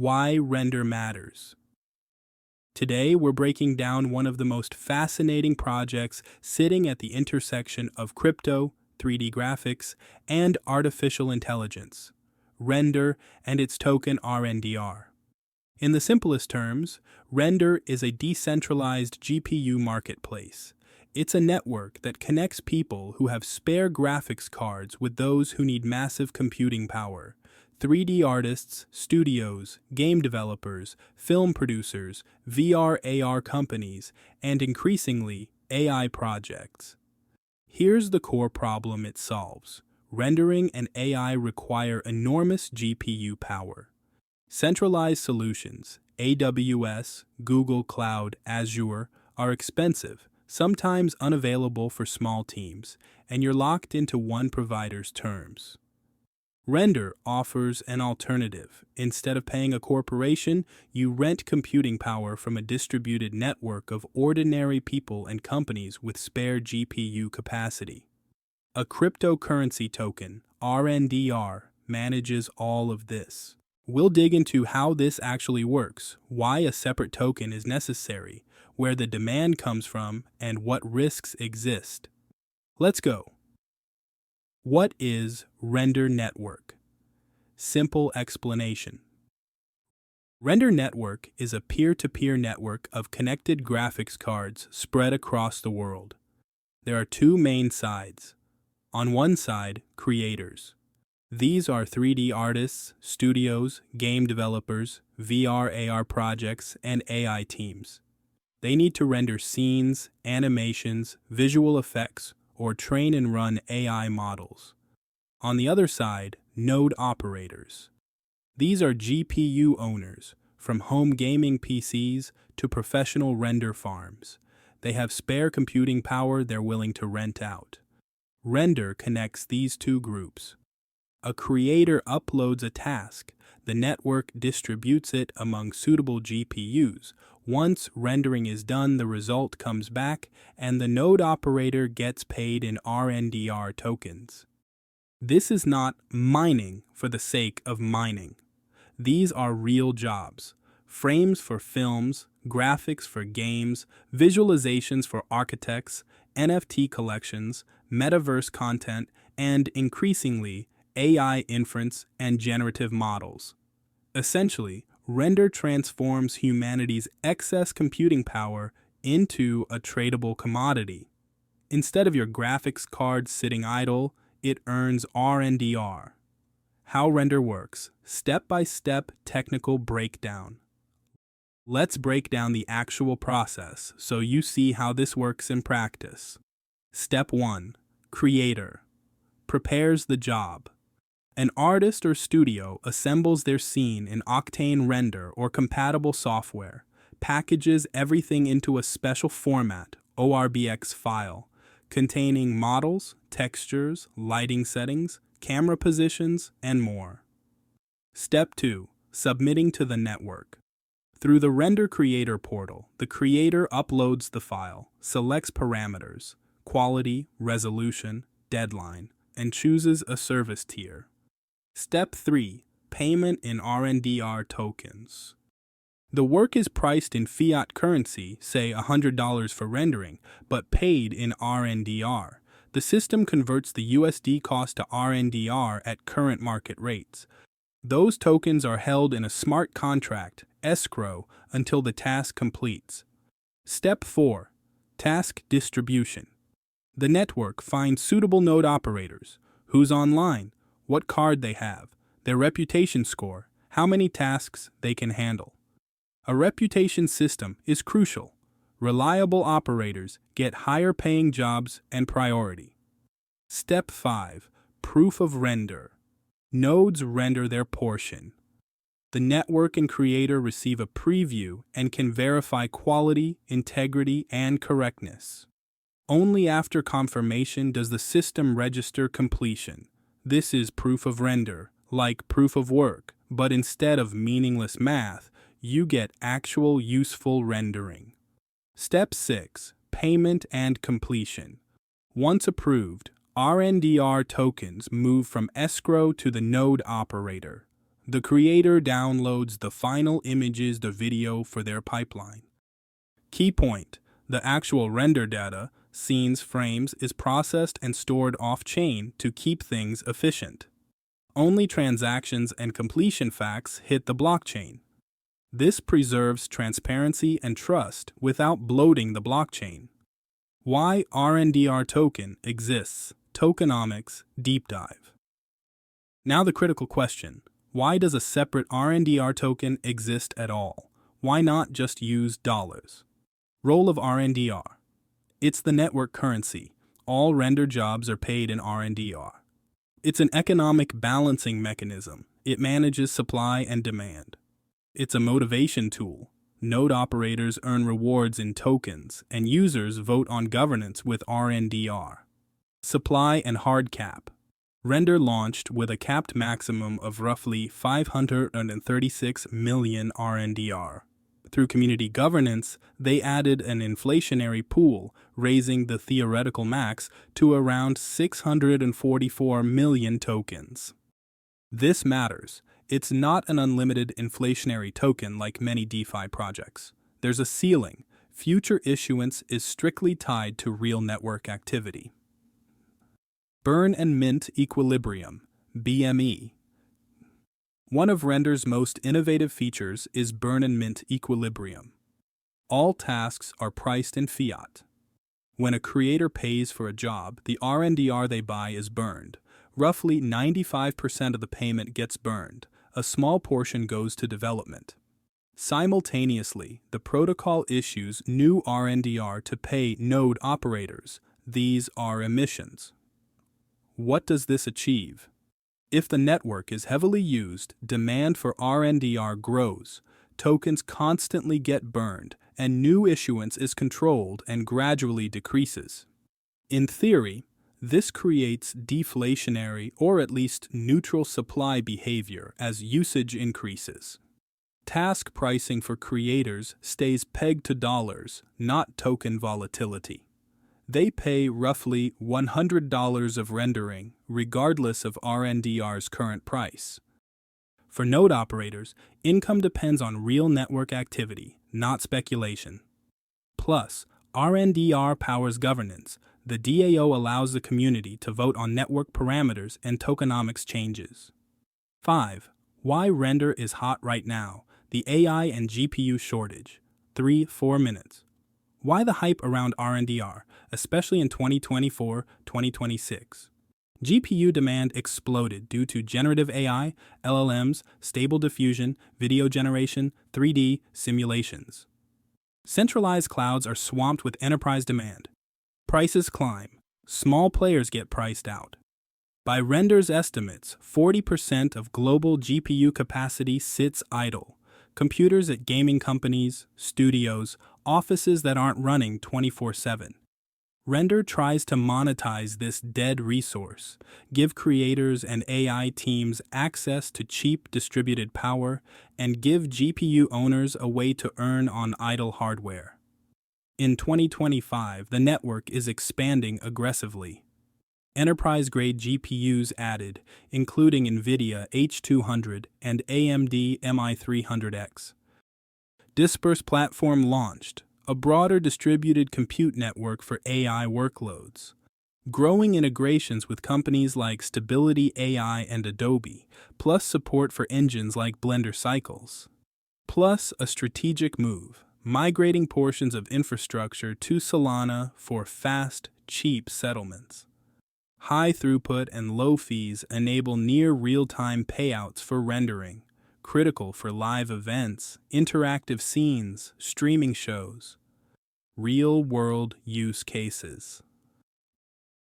Why render matters. Today, we're breaking down one of the most fascinating projects sitting at the intersection of crypto, 3D graphics, and artificial intelligence, Render and its token RNDR. In the simplest terms, Render is a decentralized GPU marketplace. It's a network that connects people who have spare graphics cards with those who need massive computing power. 3D artists, studios, game developers, film producers, VR/AR companies, and increasingly, AI projects. Here's the core problem it solves. Rendering and AI require enormous GPU power. Centralized solutions, AWS, Google Cloud, Azure, are expensive, sometimes unavailable for small teams, and you're locked into one provider's terms. Render offers an alternative. Instead of paying a corporation, you rent computing power from a distributed network of ordinary people and companies with spare GPU capacity. A cryptocurrency token, RNDR, manages all of this. We'll dig into how this actually works, why a separate token is necessary, where the demand comes from, and what risks exist. Let's go. What is Render Network? Simple explanation. Render Network is a peer-to-peer network of connected graphics cards spread across the world. There are two main sides. On one side, creators. These are 3D artists, studios, game developers, VR/AR projects, and AI teams. They need to render scenes, animations, visual effects, or train and run AI models. On the other side, node operators. These are GPU owners, from home gaming PCs to professional render farms. They have spare computing power they're willing to rent out. Render connects these two groups. A creator uploads a task. The network distributes it among suitable GPUs. Once rendering is done, the result comes back, and the node operator gets paid in RNDR tokens. This is not mining for the sake of mining. These are real jobs. Frames for films, graphics for games, visualizations for architects, NFT collections, metaverse content, and increasingly, AI inference and generative models. Essentially, Render transforms humanity's excess computing power into a tradable commodity. Instead of your graphics card sitting idle, it earns RNDR. How Render works. Step-by-step technical breakdown. Let's break down the actual process so you see how this works in practice. Step 1. Creator. Prepares the job. An artist or studio assembles their scene in Octane Render or compatible software, packages everything into a special format, ORBX file, containing models, textures, lighting settings, camera positions, and more. Step 2. Submitting to the network. Through the Render Creator portal, the creator uploads the file, selects parameters, quality, resolution, deadline, and chooses a service tier. Step 3. Payment in RNDR tokens. The work is priced in fiat currency, say $100 for rendering, but paid in RNDR. The system converts the USD cost to RNDR at current market rates. Those tokens are held in a smart contract, escrow, until the task completes. Step 4. Task distribution. The network finds suitable node operators, who's online, what card they have, their reputation score, how many tasks they can handle. A reputation system is crucial. Reliable operators get higher paying jobs and priority. Step 5. Proof of render. Nodes render their portion. The network and creator receive a preview and can verify quality, integrity, and correctness. Only after confirmation does the system register completion. This is proof of render, like proof of work, but instead of meaningless math, you get actual useful rendering. Step 6. Payment and completion. Once approved, RNDR tokens move from escrow to the node operator. The creator downloads the final images, the video for their pipeline. Key point: the actual render data, scenes, frames, is processed and stored off-chain to keep things efficient. Only transactions and completion facts hit the blockchain. This preserves transparency and trust without bloating the blockchain. Why RNDR token exists. Tokenomics Deep Dive. Now the critical question: why does a separate RNDR token exist at all? Why not just use dollars? Role of RNDR. It's the network currency. All render jobs are paid in RNDR. It's an economic balancing mechanism. It manages supply and demand. It's a motivation tool. Node operators earn rewards in tokens, and users vote on governance with RNDR. Supply and hard cap. Render launched with a capped maximum of roughly 536 million RNDR. Through community governance, they added an inflationary pool, raising the theoretical max to around 644 million tokens. This matters. It's not an unlimited inflationary token like many DeFi projects. There's a ceiling. Future issuance is strictly tied to real network activity. Burn and mint equilibrium, BME. One of Render's most innovative features is burn and mint equilibrium. All tasks are priced in fiat. When a creator pays for a job, the RNDR they buy is burned. Roughly 95% of the payment gets burned. A small portion goes to development. Simultaneously, the protocol issues new RNDR to pay node operators. These are emissions. What does this achieve? If the network is heavily used, demand for RNDR grows, tokens constantly get burned, and new issuance is controlled and gradually decreases. In theory, this creates deflationary or at least neutral supply behavior as usage increases. Task pricing for creators stays pegged to dollars, not token volatility. They pay roughly $100 of rendering, regardless of RNDR's current price. For node operators, income depends on real network activity, not speculation. Plus, RNDR powers governance. The DAO allows the community to vote on network parameters and tokenomics changes. 5. Why Render is hot right now. The AI and GPU shortage. 3-4 minutes. Why the hype around RNDR, especially in 2024-2026? GPU demand exploded due to generative AI, LLMs, stable diffusion, video generation, 3D simulations. Centralized clouds are swamped with enterprise demand. Prices climb. Small players get priced out. By Render's estimates, 40% of global GPU capacity sits idle. Computers at gaming companies, studios, offices that aren't running 24/7. Render tries to monetize this dead resource, give creators and AI teams access to cheap distributed power, and give GPU owners a way to earn on idle hardware. In 2025, the network is expanding aggressively. Enterprise-grade GPUs added, including NVIDIA H100 and AMD MI300X. Disperse platform launched, a broader distributed compute network for AI workloads. Growing integrations with companies like Stability AI and Adobe, plus support for engines like Blender Cycles. Plus a strategic move, migrating portions of infrastructure to Solana for fast, cheap settlements. High throughput and low fees enable near real-time payouts for rendering, critical for live events, interactive scenes, streaming shows. Real-world use cases.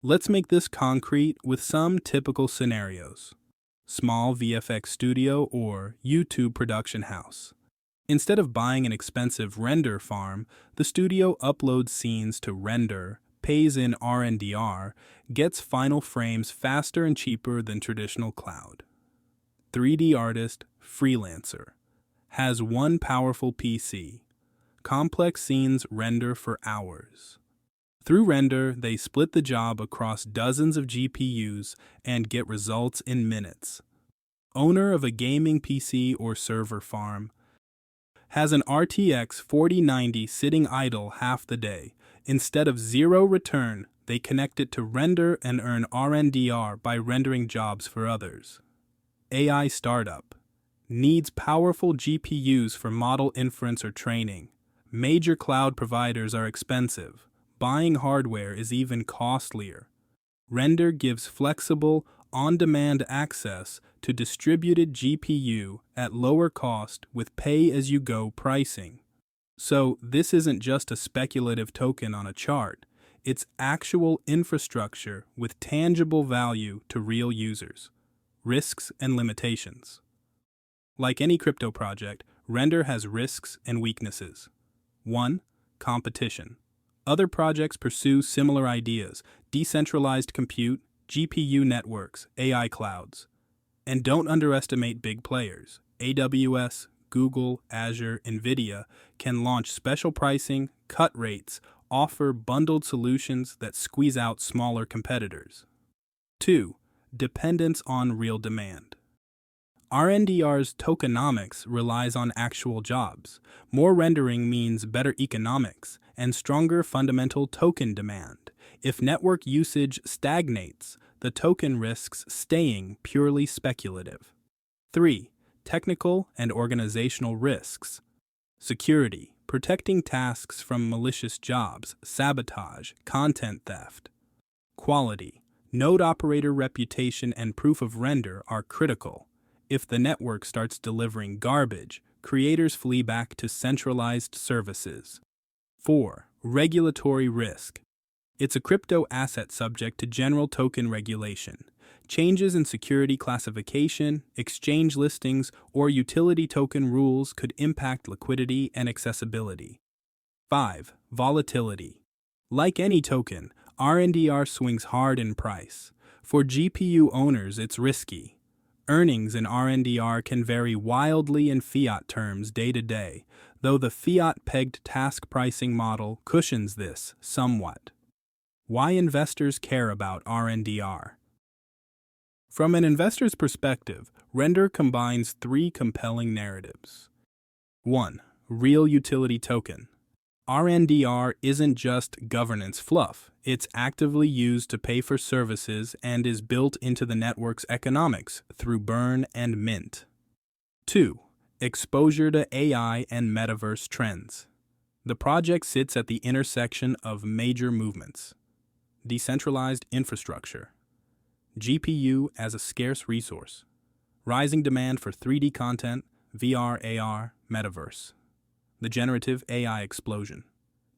Let's make this concrete with some typical scenarios. Small VFX studio or YouTube production house. Instead of buying an expensive render farm, the studio uploads scenes to Render, pays in RNDR, gets final frames faster and cheaper than traditional cloud. 3D artist, freelancer. Has one powerful PC. Complex scenes render for hours. Through Render, they split the job across dozens of GPUs and get results in minutes. owner of a gaming PC or server farm, has an RTX 4090 sitting idle half the day. Instead of zero return, they connect it to render and earn RNDR by rendering jobs for others. AI startup needs powerful GPUs for model inference or training. Major cloud providers are expensive. Buying hardware is even costlier. Render gives flexible, on-demand access to distributed GPU at lower cost with pay-as-you-go pricing. So this isn't just a speculative token on a chart. It's actual infrastructure with tangible value to real users. Risks and limitations. Like any crypto project, Render has risks and weaknesses. 1. Competition. Other projects pursue similar ideas: decentralized compute, GPU networks, AI clouds. And don't underestimate big players. AWS, Google, Azure, NVIDIA can launch special pricing, cut rates, offer bundled solutions that squeeze out smaller competitors. 2. Dependence on real demand. RNDR's tokenomics relies on actual jobs. More rendering means better economics and stronger fundamental token demand. If network usage stagnates, the token risks staying purely speculative. 3. Technical and organizational risks. Security, protecting tasks from malicious jobs, sabotage, content theft. Quality, node operator reputation and proof of render are critical. If the network starts delivering garbage, creators flee back to centralized services. 4. Regulatory risk. It's a crypto asset subject to general token regulation. Changes in security classification, exchange listings, or utility token rules could impact liquidity and accessibility. 5. Volatility. Like any token, RNDR swings hard in price. For GPU owners, it's risky. Earnings in RNDR can vary wildly in fiat terms day to day, though the fiat-pegged task pricing model cushions this somewhat. Why investors care about RNDR? From an investor's perspective, Render combines three compelling narratives. 1. Real utility token. RNDR isn't just governance fluff. It's actively used to pay for services and is built into the network's economics through burn and mint. 2. Exposure to AI and metaverse trends. The project sits at the intersection of major movements. Decentralized infrastructure. GPU as a scarce resource. Rising demand for 3D content, VR, AR, metaverse. The generative AI explosion.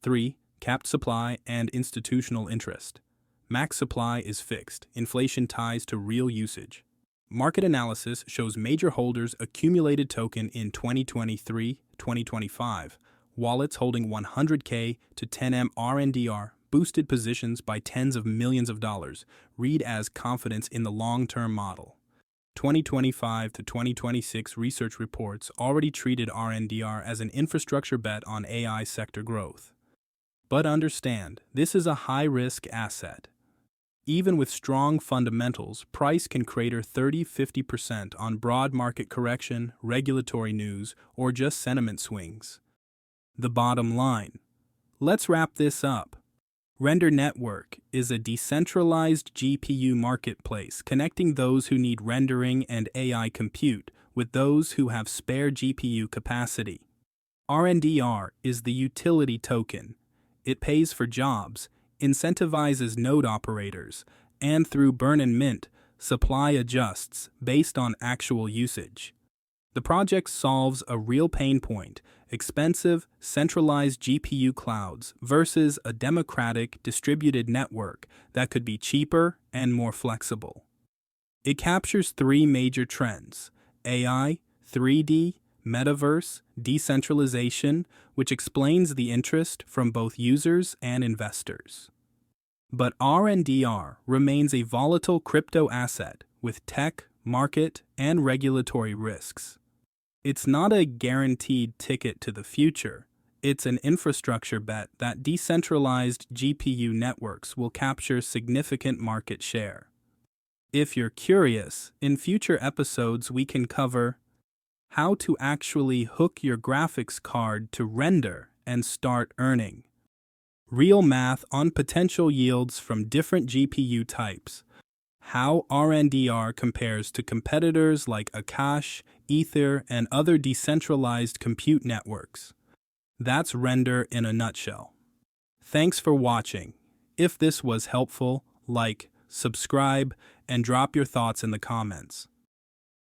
3. Capped supply and institutional interest. Max supply is fixed. Inflation ties to real usage. Market analysis shows major holders accumulated token in 2023-2025. Wallets holding 100K to 10M RNDR boosted positions by tens of millions of dollars. Read as confidence in the long-term model. 2025 to 2026 research reports already treated RNDR as an infrastructure bet on AI sector growth. But understand, this is a high-risk asset. Even with strong fundamentals, price can crater 30-50% on broad market correction, regulatory news, or just sentiment swings. The bottom line. Let's wrap this up. Render Network is a decentralized GPU marketplace connecting those who need rendering and AI compute with those who have spare GPU capacity. RNDR is the utility token. It pays for jobs, incentivizes node operators, and through burn and mint, supply adjusts based on actual usage. The project solves a real pain point: expensive, centralized GPU clouds versus a democratic, distributed network that could be cheaper and more flexible. It captures three major trends: AI, 3D, metaverse, decentralization, which explains the interest from both users and investors. But RNDR remains a volatile crypto asset with tech, market, and regulatory risks. It's not a guaranteed ticket to the future. It's an infrastructure bet that decentralized GPU networks will capture significant market share. If you're curious, in future episodes we can cover how to actually hook your graphics card to render and start earning, real math on potential yields from different GPU types, how RNDR compares to competitors like Akash, Ether, and other decentralized compute networks. That's Render in a nutshell. Thanks for watching. If this was helpful, like, subscribe, and drop your thoughts in the comments.